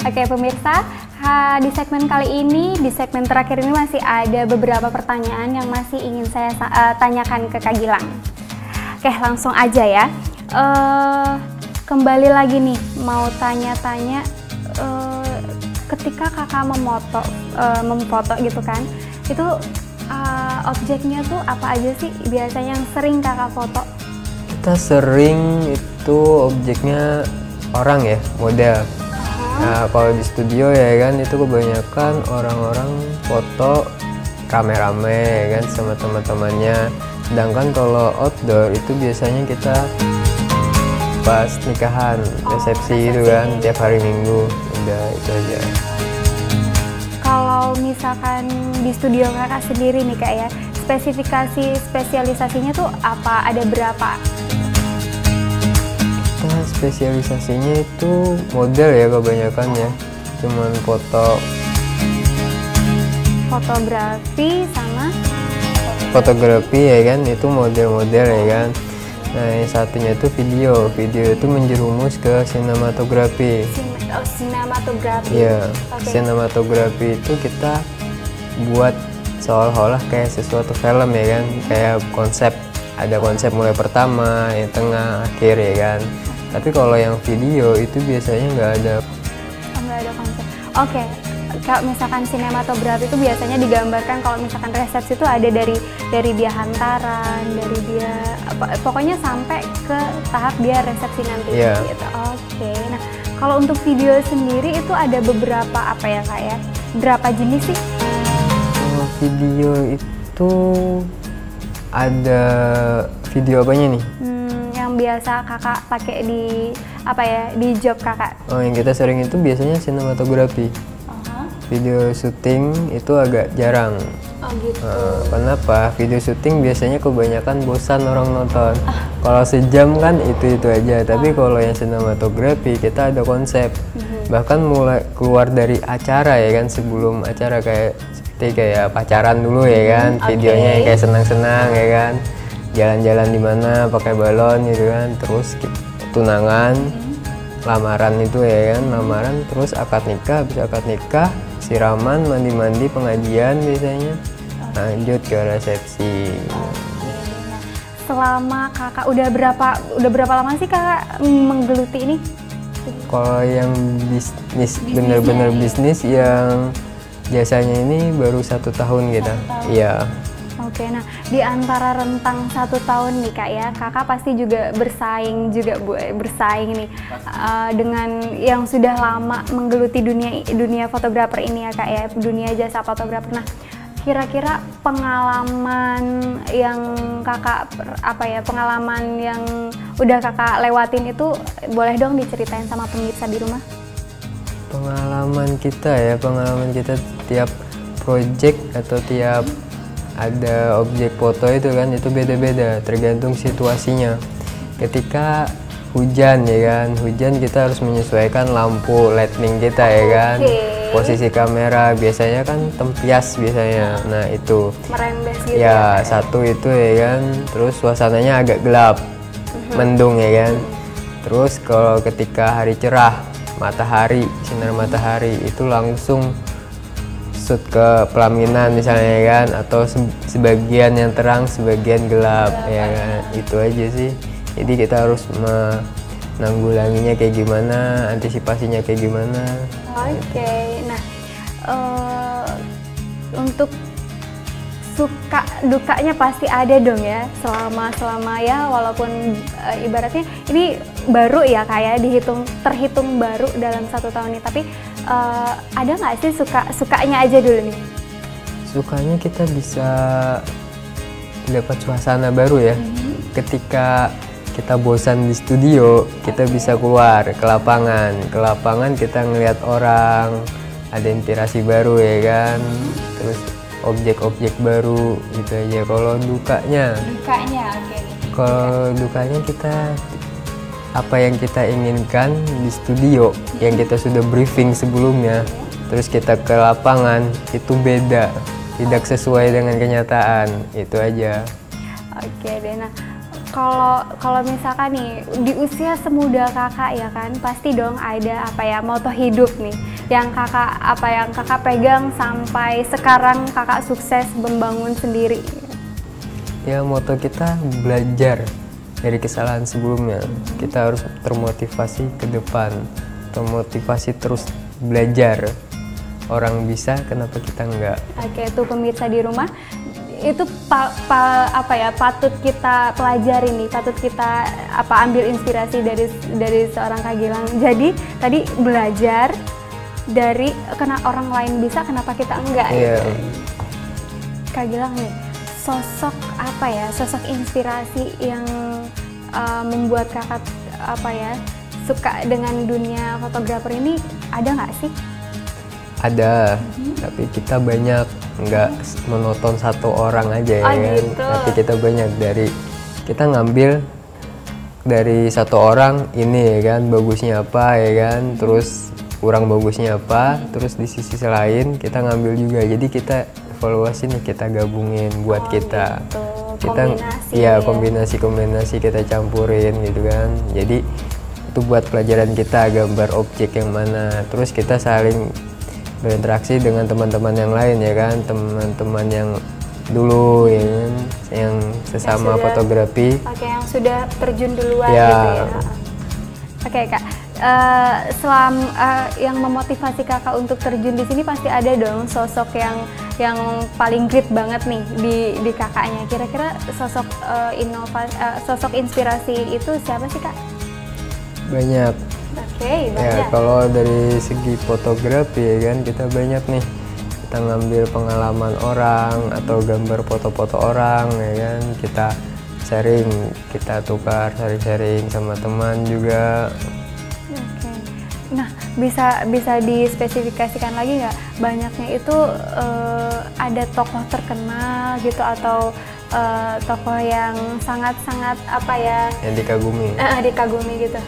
Oke pemirsa, di segmen kali ini, di segmen terakhir ini masih ada beberapa pertanyaan yang masih ingin saya tanyakan ke Kak Gilang. Oke, langsung aja ya. Kembali lagi nih, mau tanya-tanya, ketika kakak memfoto gitu kan, itu objeknya tuh apa aja sih biasanya yang sering kakak foto? Kita sering itu objeknya orang ya, model. Nah, kalau di studio ya kan itu kebanyakan orang-orang foto rame-rame ya kan sama teman-temannya. Sedangkan kalau outdoor itu biasanya kita pas nikahan, resepsi gitu kan, tiap hari Minggu. Udah itu aja. Kalau misalkan di studio kakak sendiri nih kak ya, spesialisasinya tuh apa? Ada berapa? Kita spesialisasinya itu model ya kebanyakan ya, cuman fotografi ya kan, itu model-model ya kan. Nah yang satunya itu video itu menjerumus ke sinematografi. Sinematografi. Ya, sinematografi itu kita buat seolah-olah kayak sesuatu film ya kan, kayak konsep, ada konsep mulai pertama, yang tengah, akhir ya kan. Tapi kalau yang video itu biasanya nggak ada. Nggak ada konsep. Oke. Kalau misalkan sinematografi itu biasanya digambarkan kalau misalkan resepsi itu ada dari dia hantaran, dari dia pokoknya sampai ke tahap dia resepsi nanti gitu. Oke. Nah, kalau untuk video sendiri itu ada beberapa apa ya Kak ya? Berapa jenis sih? Kalau video itu ada video apanya nih? Yang biasa kakak pakai di job kakak? Oh, yang kita sering itu biasanya sinematografi. Video syuting itu agak jarang. Oh gitu. Kenapa? Video syuting biasanya kebanyakan bosan orang nonton. Kalau sejam kan itu aja. Tapi kalau yang sinematografi kita ada konsep. Bahkan mulai keluar dari acara ya kan, sebelum acara seperti kayak pacaran dulu ya kan. Videonya yang kayak senang-senang ya kan. Jalan-jalan di mana pakai balon gitu kan. Terus tunangan, lamaran itu ya kan, lamaran terus akad nikah, habis akad nikah siraman, mandi-mandi, pengajian biasanya, lanjut ke resepsi. Selama kakak udah berapa lama sih kakak menggeluti ini? Kalau yang bisnis bener-bener bisnis yang jasanya ini baru 1 tahun kita. Iya. Oke, nah di antara rentang 1 tahun nih kak ya, kakak pasti juga bersaing nih dengan yang sudah lama menggeluti dunia fotografer ini ya kak ya, dunia jasa fotografer. Nah, kira-kira pengalaman yang udah kakak lewatin itu boleh dong diceritain sama pemirsa di rumah? Pengalaman kita tiap project atau tiap ada objek foto itu kan, itu beda-beda tergantung situasinya. Ketika hujan ya kan, hujan kita harus menyesuaikan lampu lighting kita ya kan, posisi kamera biasanya kan tempias biasanya. Nah itu merembes gitu ya, satu itu ya kan. Terus suasananya agak gelap, mendung ya kan. Terus kalau ketika hari cerah, sinar matahari itu langsung shoot ke pelaminan misalnya ya kan, atau sebagian yang terang, sebagian gelap ya kan. Itu aja sih. Jadi kita harus menanggulanginya kayak gimana, antisipasinya kayak gimana. Oke. Nah, untuk suka dukanya pasti ada dong ya selama ya, walaupun ibaratnya ini baru ya kayak terhitung baru dalam 1 tahun ini, tapi ada nggak sih sukanya aja dulu nih? Sukanya kita bisa dapat suasana baru ya. Ketika kita bosan di studio, kita bisa keluar ke lapangan. Ke lapangan kita ngelihat orang, ada inspirasi baru ya kan. Terus objek-objek baru gitu aja. Kalau dukanya oke. Kalau dukanya kita apa yang kita inginkan di studio, yang kita sudah briefing sebelumnya, terus kita ke lapangan itu beda, tidak sesuai dengan kenyataan. Itu aja. Oke deh. Nah, kalau misalkan nih di usia semuda kakak ya kan, pasti dong ada moto hidup nih. yang kakak pegang sampai sekarang kakak sukses membangun sendiri? Ya, moto kita belajar dari kesalahan sebelumnya. Kita harus termotivasi ke depan, termotivasi terus belajar. Orang bisa, kenapa kita enggak? Oke, itu pemirsa di rumah, itu patut kita pelajari nih, patut kita ambil inspirasi dari seorang Kak Gilang. Jadi tadi belajar dari orang lain bisa, kenapa kita enggak? Iya. Kak Gilang nih, sosok inspirasi yang membuat kakak suka dengan dunia fotografer ini ada nggak sih? Ada, tapi kita banyak, nggak menonton satu orang aja ya kan. Gitu. Tapi kita banyak kita ngambil dari satu orang ini ya kan, bagusnya apa ya kan, terus kurang bagusnya apa, terus di sisi lain kita ngambil juga. Jadi kita evaluasi nih, kita gabungin buat kita. Gitu. Kita kombinasi kita campurin gitu kan. Jadi itu buat pelajaran kita, gambar objek yang mana. Terus kita saling berinteraksi dengan teman-teman yang lain ya kan, teman-teman yang dulu ya kan, yang sesama fotografi. Oke, yang sudah terjun duluan ya. gitu ya. Oke Kak, yang memotivasi kakak untuk terjun di sini pasti ada dong sosok yang paling great banget nih di kakaknya. Kira-kira sosok inspirasi itu siapa sih Kak? Banyak. Oke, banyak. Ya, kalau dari segi fotografi ya kan, kita banyak nih. Kita ngambil pengalaman orang atau gambar foto-foto orang ya kan, kita sharing, kita tukar sharing sama teman juga. Oke. Nah, bisa dispesifikasikan lagi nggak, banyaknya itu ada tokoh terkenal gitu atau tokoh yang sangat-sangat yang dikagumi gitu?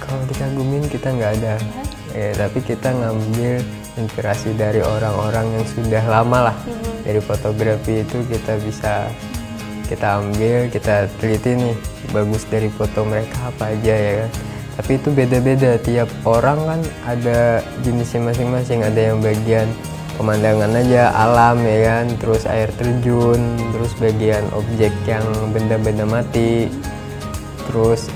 Kalau dikagumin kita nggak ada, tapi kita ngambil inspirasi dari orang-orang yang sudah lama lah. Dari fotografi itu kita bisa ambil, kita teliti nih, bagus dari foto mereka apa aja ya kan. Tapi itu beda-beda, tiap orang kan ada jenisnya masing-masing. Ada yang bagian pemandangan aja, alam ya kan, terus air terjun, terus bagian objek yang benda-benda mati, terus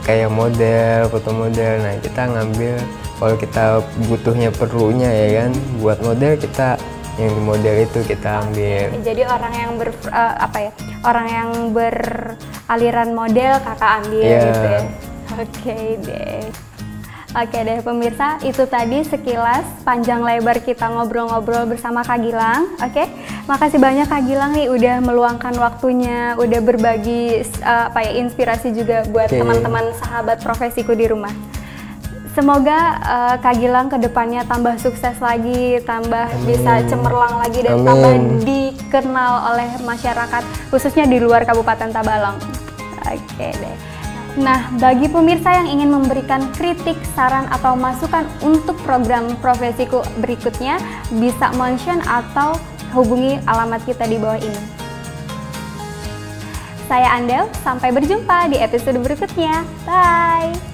kayak model, foto model. Nah, kita ngambil kalau kita butuhnya, perlunya ya kan, buat model kita yang di model itu kita ambil. Jadi orang yang beraliran model kakak ambil gitu ya. Oke deh pemirsa, itu tadi sekilas panjang lebar kita ngobrol-ngobrol bersama Kak Gilang. Oke, makasih banyak Kak Gilang nih udah meluangkan waktunya, udah berbagi inspirasi juga buat teman-teman sahabat profesiku di rumah. Semoga Kak Gilang kedepannya tambah sukses lagi, tambah bisa cemerlang lagi dan tambah dikenal oleh masyarakat khususnya di luar Kabupaten Tabalong. Oke deh. Nah, bagi pemirsa yang ingin memberikan kritik, saran, atau masukan untuk program profesiku berikutnya, bisa mention atau hubungi alamat kita di bawah ini. Saya Andel, sampai berjumpa di episode berikutnya. Bye!